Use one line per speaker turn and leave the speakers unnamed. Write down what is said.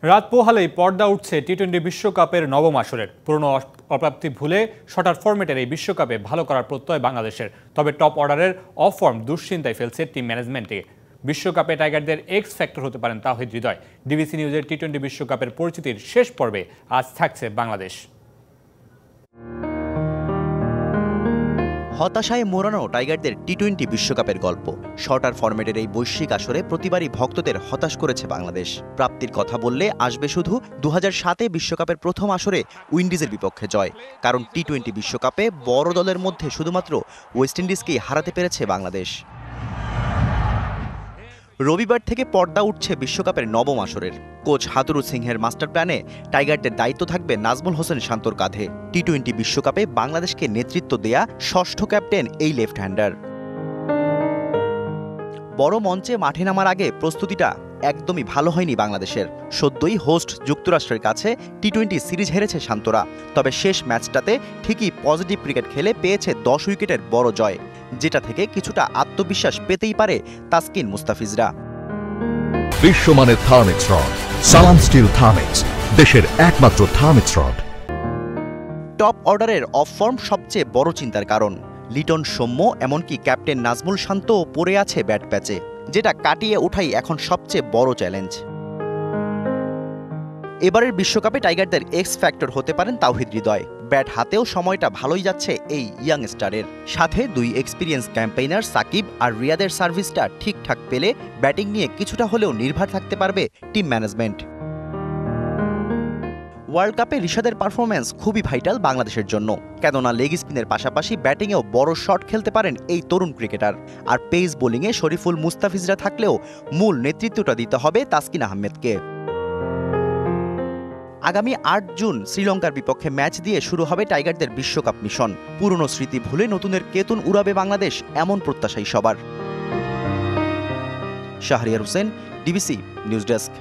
রাত পোহালেই পর্দা উঠছে টি-20 বিশ্বকাপের নবম আসরের। পুরনো অপ্রাপ্তি ভুলে শর্টার ফরম্যাটের এই বিশ্বকাপে ভালো করার প্রত্যয় বাংলাদেশের। তবে টপ অর্ডারের অফ ফর্ম দুশ্চিন্তায় ফেলছে টিম ম্যানেজমেন্টকে। বিশ্বকাপে টাইগারদের এক্স ফ্যাক্টর হতে পারেন তাওহিদ হৃদয়। ডিবিসি নিউজের টি-20 বিশ্বকাপের পরিচিতির শেষ পর্বে আজ থাকছে বাংলাদেশ।
হতাশায় মোড়ানো টাইগারদের টি-20 বিশ্বকাপের গল্প। শর্টার ফরম্যাটের এই বৈশ্বিক আসরে প্রতিবারই ভক্তদের হতাশ করেছে বাংলাদেশ। প্রাপ্তির কথা বললে আসবে শুধু 2007 বিশ্বকাপের প্রথম আসরে উইন্ডিজের বিপক্ষে জয়। কারণ টি-20 বিশ্বকাপে বড় দলের মধ্যে শুধুমাত্র ওয়েস্ট ইন্ডিজকেই হারাতে পেরেছে বাংলাদেশ। রবিবার থেকে পর্দা উঠছে বিশ্বকাপের নবম আসরের। কোচ হাতুরু সিংহের মাস্টার প্ল্যানে টাইগারদের দায়িত্ব থাকবে নাজমুল হোসেন শান্তর কাঁধে। টি-20 বিশ্বকাপে বাংলাদেশকে নেতৃত্ব দেয়া ষষ্ঠ ক্যাপ্টেন এই লেফট হ্যান্ডার। বড় মঞ্চে মাঠে নামার আগে প্রস্তুতিটা একদমই ভালো হয়নি বাংলাদেশের। সদ্যই হোস্ট যুক্তরাষ্ট্রের কাছে টি-20 সিরিজ হেরেছে শান্তরা। তবে শেষ ম্যাচটাতে ঠিকই পজিটিভ ক্রিকেট খেলে পেয়েছে 10 উইকেটের বড় জয়, যেটা থেকে কিছুটা আত্মবিশ্বাস পেতেই পারে তাসকিন মুস্তাফিজরা।
বিশ্বমানের থার্মিক্স রড, সালাম স্টিল থার্মিক্স, দেশের একমাত্র থার্মিক্স রড।
টপ অর্ডারের অফ ফর্ম সবচেয়ে বড় চিন্তার কারণ। লিটন, সৌম্য, এমনকি ক্যাপ্টেন নাজমুল শান্তও পড়ে আছে ব্যাট প্যাচে, যেটা কাটিয়ে ওঠাই এখন সবচেয়ে বড় চ্যালেঞ্জ। এবারের বিশ্বকাপে টাইগারদের এক্স ফ্যাক্টর হতে পারেন তাওহিদ হৃদয়। ব্যাট হাতেও সময়টা ভালোই যাচ্ছে এই ইয়াং স্টারের। সাথে দুই এক্সপিরিয়েন্স ক্যাম্পেইনার সাকিব আর রিয়াদের সার্ভিসটা ঠিকঠাক পেলে ব্যাটিং নিয়ে কিছুটা হলেও নির্ভর থাকতে পারবে টিম ম্যানেজমেন্ট। ওয়ার্ল্ড কাপে রিশাদের পারফরম্যান্স খুবই ভাইটাল বাংলাদেশের জন্য, কেননা লেগ স্পিনের পাশাপাশি ব্যাটিংয়েও বড় শট খেলতে পারেন এই তরুণ ক্রিকেটার। আর পেস বোলিংয়ে শরীফুল, মুস্তাফিজরা থাকলেও মূল নেতৃত্বটা দিতে হবে তাসকিন আহমেদকে। আগামী 8 জুন শ্রীলঙ্কার বিপক্ষে ম্যাচ দিয়ে শুরু হবে টাইগারদের বিশ্বকাপ মিশন। পুরনো স্মৃতি ভুলে নতুনের কেতন উড়াবে বাংলাদেশ, এমন প্রত্যাশাই সবার। Shahriar Hossain, DBC news desk.